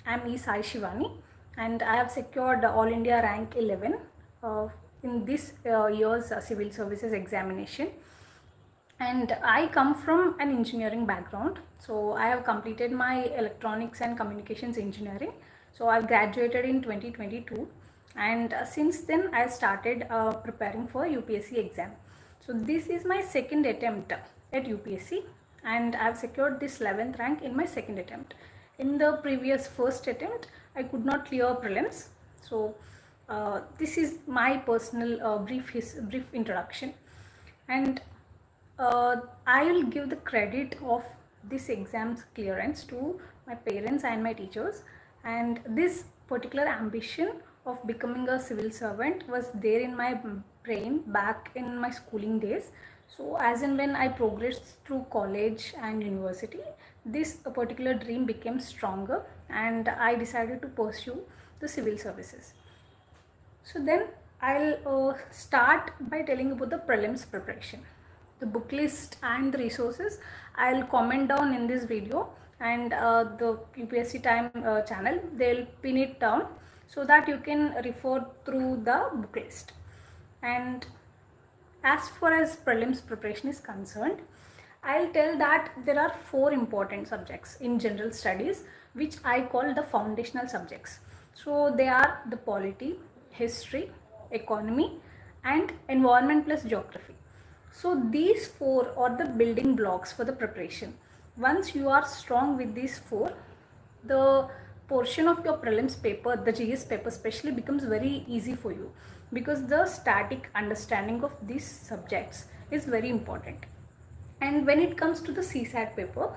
I'm E. Sai Shivani, and I have secured All India rank 11 in this year's civil services examination. And I come from an engineering background, so I have completed my electronics and communications engineering. So I've graduated in 2022, and since then I started preparing for UPSC exam. So this is my second attempt at UPSC, and I've secured this 11th rank in my second attempt. In the previous first attempt, I could not clear prelims. So this is my personal brief introduction, and I will give the credit of this exam's clearance to my parents and my teachers. And this particular ambition of becoming a civil servant was there in my brain back in my schooling days. So as and when I progressed through college and university, this particular dream became stronger, and I decided to pursue the civil services. So then I'll start by telling about the prelims preparation. The book list and the resources I'll comment down in this video, and the UPSC time channel, they'll pin it down so that you can refer through the book list. And as far as prelims preparation is concerned, I'll tell that there are 4 important subjects in general studies which I call the foundational subjects. So they are the polity, history, economy, and environment plus geography. So these 4 are the building blocks for the preparation. Once you are strong with these 4, the portion of your prelims paper, the GS paper especially, becomes very easy for you, because the static understanding of these subjects is very important. And when it comes to the CSAT paper,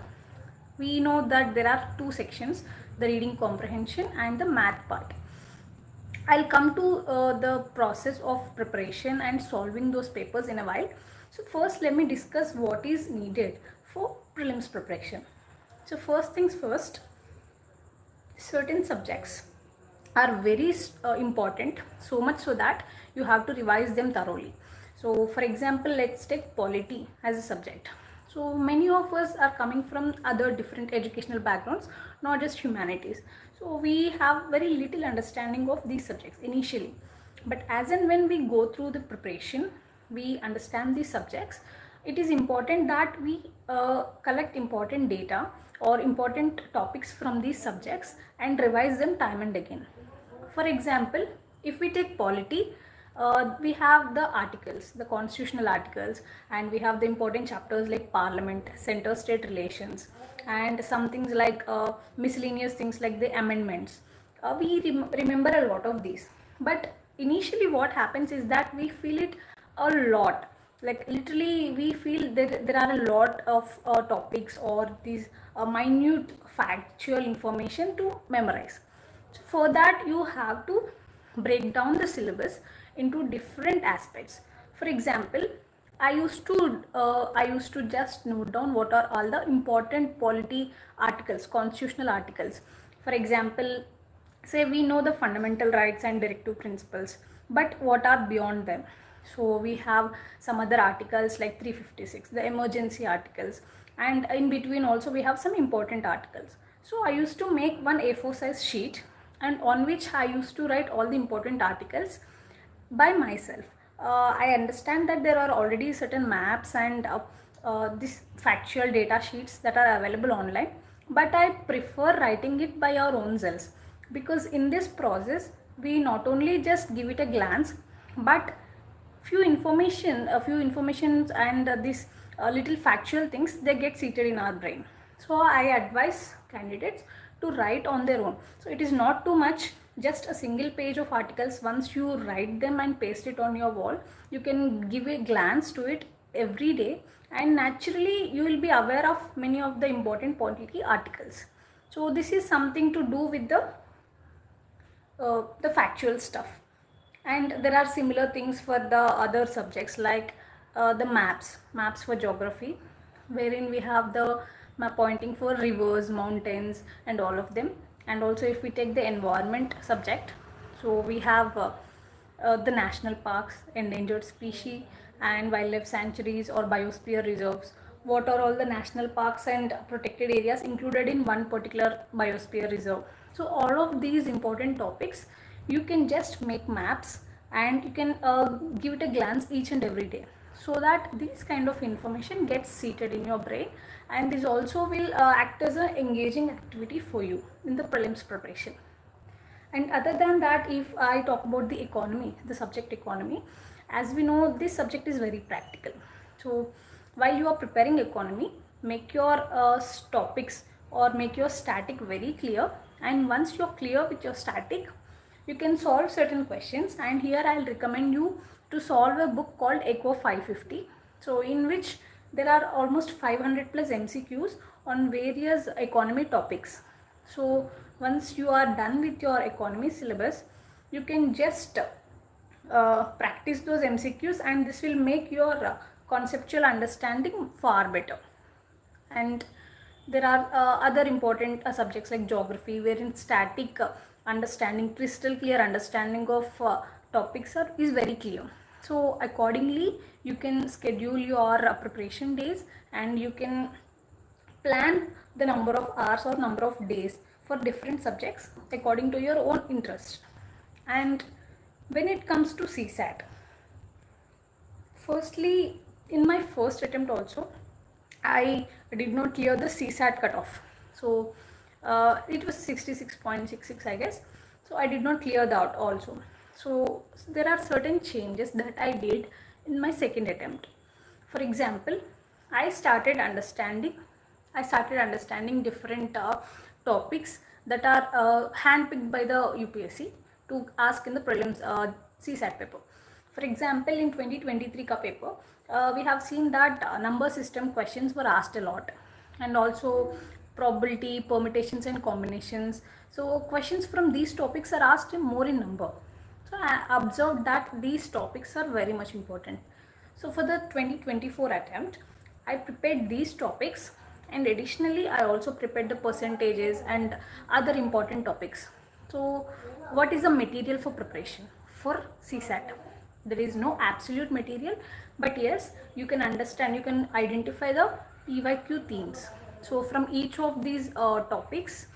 we know that there are 2 sections, the reading comprehension and the math part. I'll come to the process of preparation and solving those papers in a while. So first, let me discuss what is needed for prelims preparation. So first things first, certain subjects are very important, so much so that you have to revise them thoroughly. So for example, let's take polity as a subject. So many of us are coming from other different educational backgrounds, not just humanities. So we have very little understanding of these subjects initially. But as and when we go through the preparation, we understand these subjects. It is important that we collect important data or important topics from these subjects and revise them time and again. For example, if we take polity, we have the articles, the constitutional articles, and we have the important chapters like parliament, center-state relations, and some things like miscellaneous things like the amendments. We remember a lot of these, but initially what happens is that we feel it a lot, like literally we feel that there are a lot of topics or these minute factual information to memorize. So for that, you have to break down the syllabus into different aspects. For example, I used to just note down what are all the important polity articles, constitutional articles. For example, say we know the fundamental rights and directive principles, but what are beyond them? So we have some other articles like 356, the emergency articles, and in between also we have some important articles. So I used to make one A4 size sheet, and on which I used to write all the important articles by myself. I understand that there are already certain maps and this factual data sheets that are available online, but I prefer writing it by our own selves, because in this process we not only just give it a glance, but few informations and these little factual things, they get seated in our brain. So I advise candidates to write on their own. So it is not too much, just a single page of articles. Once you write them and paste it on your wall, you can give a glance to it every day, and naturally you will be aware of many of the important polity articles. So this is something to do with the factual stuff. And there are similar things for the other subjects like the maps for geography, wherein we have the map pointing for rivers, mountains, and all of them. And also if we take the environment subject, so we have the national parks, endangered species, and wildlife sanctuaries or biosphere reserves. What are all the national parks and protected areas included in one particular biosphere reserve? So all of these important topics, you can just make maps and you can give it a glance each and every day, so that this kind of information gets seated in your brain, and this also will act as an engaging activity for you in the prelims preparation. And other than that, if I talk about the economy, the subject economy, as we know, this subject is very practical. So while you are preparing economy, make your topics or make your static very clear, and once you're clear with your static, you can solve certain questions. And here I'll recommend you to solve a book called Eco 550, so in which there are almost 500 plus MCQs on various economy topics. So once you are done with your economy syllabus, you can just practice those MCQs, and this will make your conceptual understanding far better. And there are other important subjects like geography, wherein static understanding, crystal clear understanding of topics is very clear. So accordingly, you can schedule your preparation days, and you can plan the number of hours or number of days for different subjects according to your own interest. And when it comes to CSAT, firstly, in my first attempt also, I did not clear the CSAT cutoff. So it was 66.66, I guess. So I did not clear that also. So there are certain changes that I did in my second attempt. For example, I started understanding different topics that are handpicked by the UPSC to ask in the prelims CSAT paper. For example, in 2023 ka paper, we have seen that number system questions were asked a lot, and also probability, permutations and combinations. So questions from these topics are asked more in number. So I observed that these topics are very much important. So for the 2024 attempt, I prepared these topics, and additionally I also prepared the percentages and other important topics. So what is the material for preparation for CSAT? There is no absolute material, but yes, you can understand, you can identify the PYQ themes. So from each of these topics,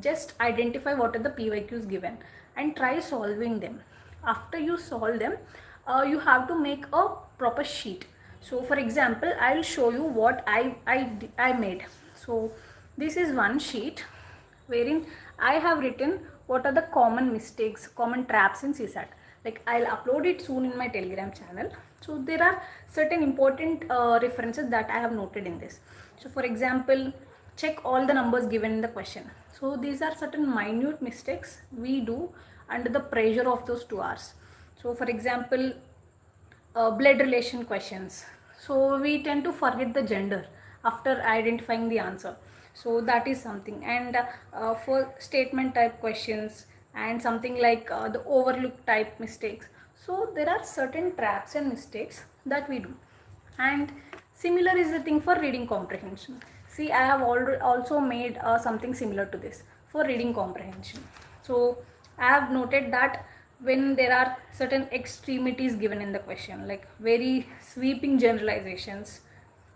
just identify what are the PYQs given and try solving them. After you solve them, you have to make a proper sheet. So for example, I'll show you what I made. So this is one sheet wherein I have written what are the common mistakes, common traps in CSAT. Like, I'll upload it soon in my Telegram channel. So there are certain important references that I have noted in this. So for example, check all the numbers given in the question. So these are certain minute mistakes we do under the pressure of those 2 hours. So for example, blood relation questions. So we tend to forget the gender after identifying the answer. So that is something. And for statement type questions and something like the overlook type mistakes. So there are certain traps and mistakes that we do. And similar is the thing for reading comprehension. See, I have also made something similar to this for reading comprehension. So I have noted that when there are certain extremities given in the question, like very sweeping generalizations,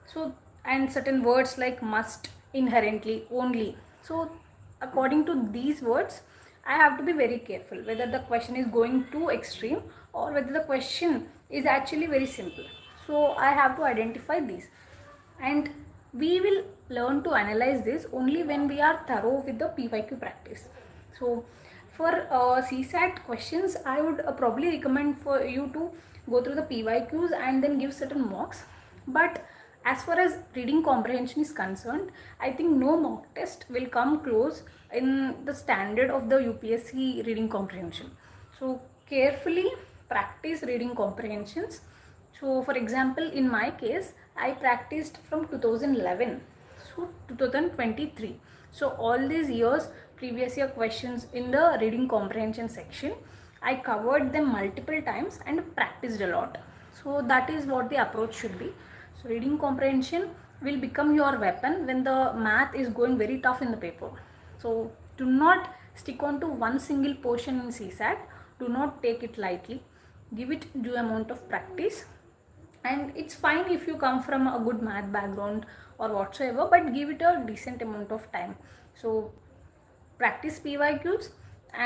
so and certain words like must, inherently, only. So according to these words, I have to be very careful whether the question is going too extreme or whether the question is actually very simple. So I have to identify these, and we will learn to analyze this only when we are thorough with the PYQ practice. So for CSAT questions, I would probably recommend for you to go through the PYQs and then give certain mocks. But as far as reading comprehension is concerned, I think no mock test will come close in the standard of the UPSC reading comprehension. So carefully practice reading comprehensions. So for example, in my case, I practiced from 2011 to 2023. So all these years, previous year questions in the reading comprehension section, I covered them multiple times and practiced a lot. So that is what the approach should be. So reading comprehension will become your weapon when the math is going very tough in the paper. So do not stick on to one single portion in CSAT. Do not take it lightly. Give it due amount of practice. And it's fine if you come from a good math background or whatsoever, but give it a decent amount of time. So practice PYQs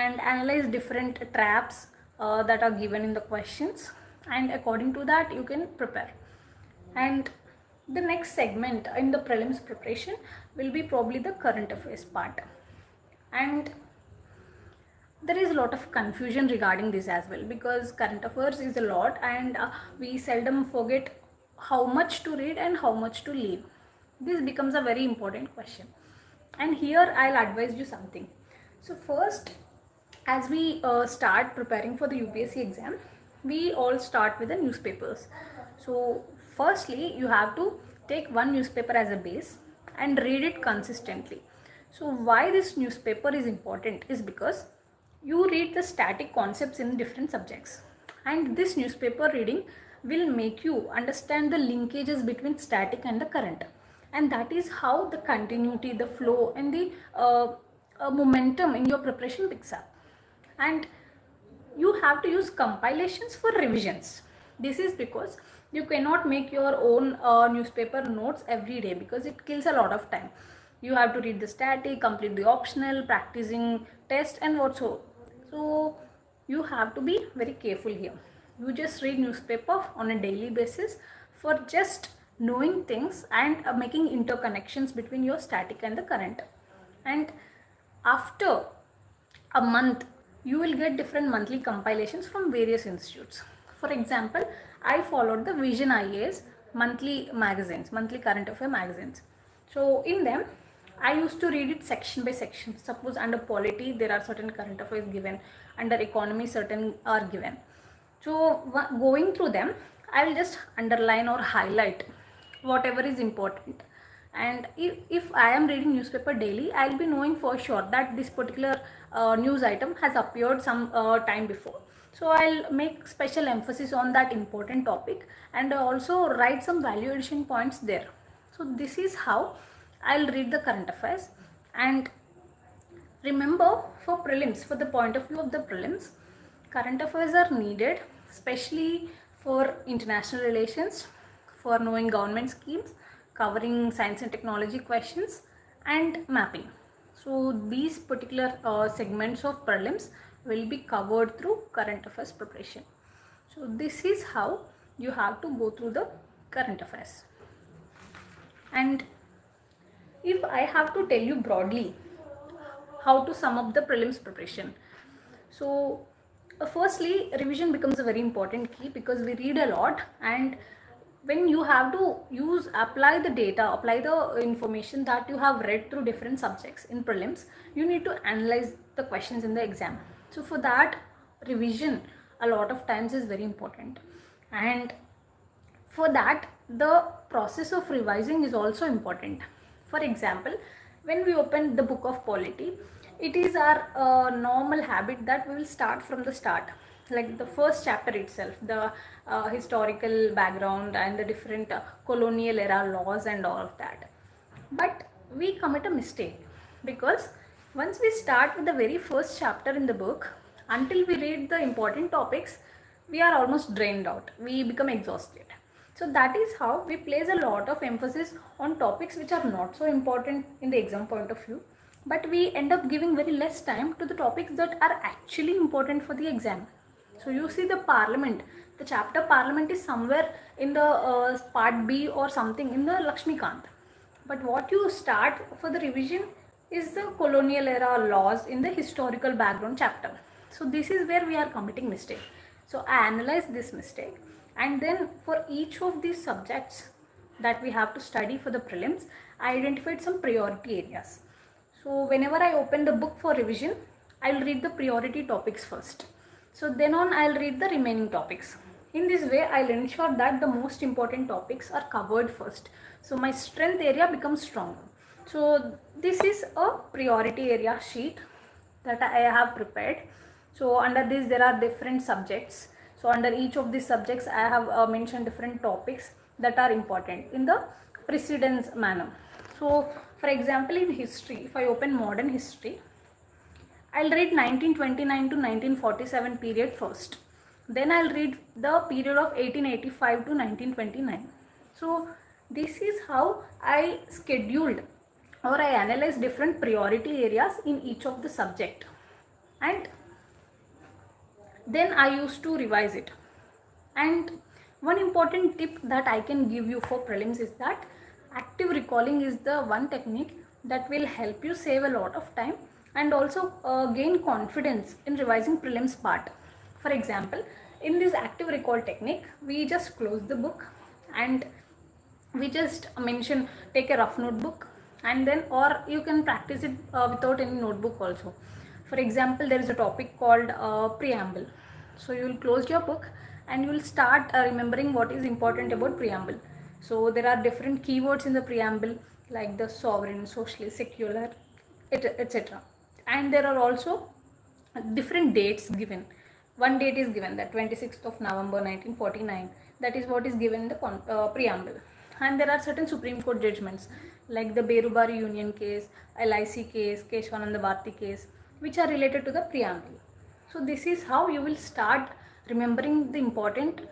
and analyze different traps that are given in the questions, and according to that you can prepare. And the next segment in the prelims preparation will be probably the current affairs part, and there is a lot of confusion regarding this as well, because current affairs is a lot, and we seldom forget how much to read and how much to leave. This becomes a very important question, and here I'll advise you something. So first, as we start preparing for the UPSC exam, we all start with the newspapers. So firstly, you have to take one newspaper as a base and read it consistently. So why this newspaper is important is because you read the static concepts in different subjects, and this newspaper reading will make you understand the linkages between static and the current, and that is how the continuity, the flow, and the momentum in your preparation picks up. And you have to use compilations for revisions. This is because you cannot make your own newspaper notes every day, because it kills a lot of time. You have to read the static, complete the optional, practicing test, and whatso. So you have to be very careful here. You just read newspaper on a daily basis for just knowing things and making interconnections between your static and the current. And after a month, you will get different monthly compilations from various institutes. For example, I followed the Vision IAS monthly magazines, monthly current affair magazines. So in them, I used to read it section by section. Suppose under polity there are certain current affairs given, under economy certain are given. So going through them, I will just underline or highlight whatever is important. And if I am reading newspaper daily, I will be knowing for sure that this particular news item has appeared some time before. So I'll make special emphasis on that important topic and also write some value addition points there. So this is how I'll read the current affairs. And remember, for prelims, for the point of view of the prelims, current affairs are needed, especially for international relations, for knowing government schemes, covering science and technology questions, and mapping. So these particular segments of prelims will be covered through current affairs preparation. So this is how you have to go through the current affairs. And if I have to tell you broadly how to sum up the prelims preparation, so firstly, revision becomes a very important key, because we read a lot, and when you have to apply the data, apply the information that you have read through different subjects in prelims, you need to analyze the questions in the exam. So for that, revision a lot of times is very important, and for that the process of revising is also important. For example, when we open the book of polity, it is our normal habit that we will start from the start, like the first chapter itself, the historical background and the different colonial era laws and all of that. But we commit a mistake, because once we start with the very first chapter in the book, until we read the important topics, we are almost drained out, we become exhausted. So that is how we place a lot of emphasis on topics which are not so important in the exam point of view, but we end up giving very less time to the topics that are actually important for the exam. So you see the parliament, the chapter parliament is somewhere in the part B or something in the Lakshmikant. But what you start for the revision is the colonial era laws in the historical background chapter. So this is where we are committing mistake. So I analyze this mistake, and then for each of these subjects that we have to study for the prelims, I identified some priority areas. So whenever I open the book for revision, I will read the priority topics first. So then on, I will read the remaining topics. In this way, I will ensure that the most important topics are covered first. So my strength area becomes stronger. So this is a priority area sheet that I have prepared. So under this there are different subjects. So under each of these subjects I have mentioned different topics that are important in the precedence manner. So for example, in history, if I open modern history, I'll read 1929 to 1947 period first. Then I'll read the period of 1885 to 1929. So this is how I scheduled or I analyze different priority areas in each of the subject, and then I used to revise it. And one important tip that I can give you for prelims is that active recalling is the one technique that will help you save a lot of time and also gain confidence in revising prelims part. For example, in this active recall technique, we just close the book and we just mention, take a rough notebook, and then, or you can practice it without any notebook also. For example, there is a topic called preamble. So you will close your book and you will start remembering what is important about preamble. So there are different keywords in the preamble like the sovereign, socialist, secular, etc. And there are also different dates given. One date is given, that 26th of November 1949. That is what is given in the preamble. And there are certain Supreme Court judgments like the Berubari Union case, LIC case, Keshwananda Bharti case, which are related to the preamble. So this is how you will start remembering the important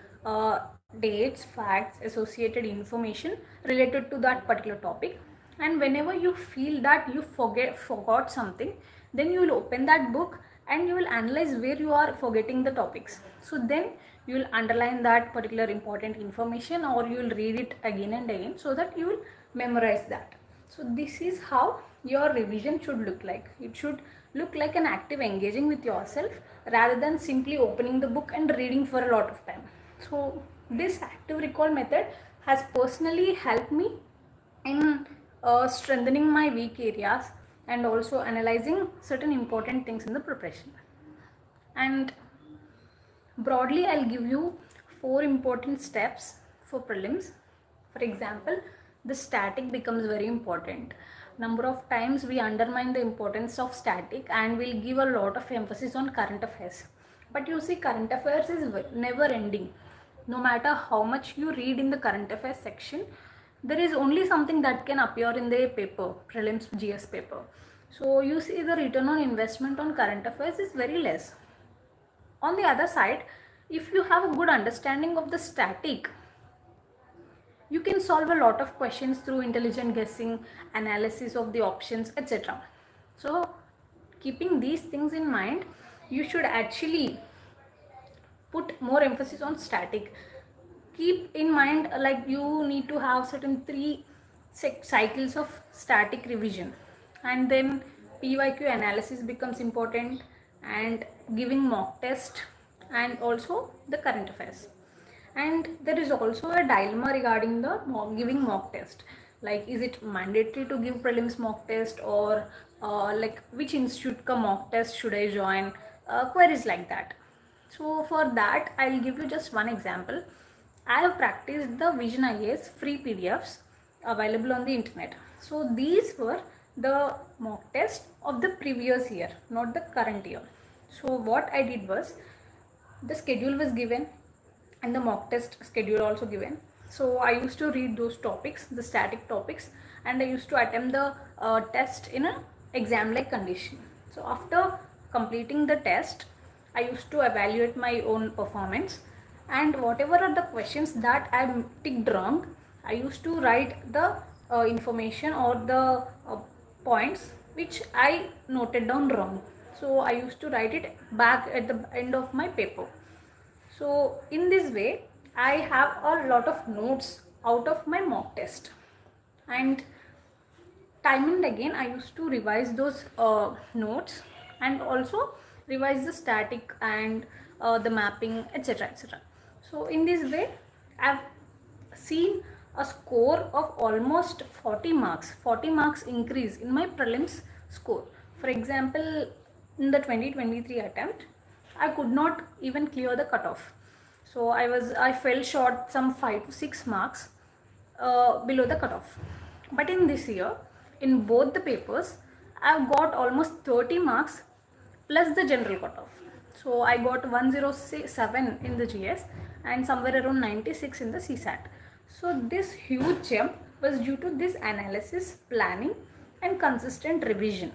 dates, facts, associated information related to that particular topic. And whenever you feel that you forgot something, then you will open that book and you will analyze where you are forgetting the topics. So then you will underline that particular important information, or you will read it again and again so that you will memorize that. So this is how your revision should look like. It should look like an active engaging with yourself rather than simply opening the book and reading for a lot of time. So this active recall method has personally helped me in strengthening my weak areas and also analyzing certain important things in the preparation. And broadly, I'll give you 4 important steps for prelims. For example, the static becomes very important. Number of times we undermine the importance of static and we'll give a lot of emphasis on current affairs. But you see, current affairs is never ending. No matter how much you read in the current affairs section, there is only something that can appear in the paper, prelims GS paper. So you see, the return on investment on current affairs is very less. On the other side, if you have a good understanding of the static, you can solve a lot of questions through intelligent guessing, analysis of the options, etc. So keeping these things in mind, you should actually put more emphasis on static. Keep in mind, like, you need to have certain 3 cycles of static revision, and then PYQ analysis becomes important, and giving mock test, and also the current affairs. And there is also a dilemma regarding the giving mock test, like, is it mandatory to give prelims mock test, or like, which institute ka mock test should I join, queries like that. So for that, I'll give you just one example. I have practiced the Vision IAS free PDFs available on the internet. So these were the mock test of the previous year, not the current year. So what I did was, the schedule was given and the mock test schedule also given. So I used to read those topics, the static topics, and I used to attempt the test in an exam-like condition. So after completing the test, I used to evaluate my own performance, and whatever are the questions that I ticked wrong, I used to write the information or the points which I noted down wrong. So I used to write it back at the end of my paper. So in this way, I have a lot of notes out of my mock test, and time and again I used to revise those notes, and also revise the static and the mapping, etc, etc. So in this way, I've seen a score of almost 40 marks increase in my prelims score. For example, in the 2023 attempt, I could not even clear the cutoff. So I fell short some 5 to 6 marks below the cutoff. But in this year, in both the papers, I've got almost 30 marks plus the general cutoff. So I got 107 in the GS and somewhere around 96 in the CSAT. So this huge jump was due to this analysis, planning and consistent revision.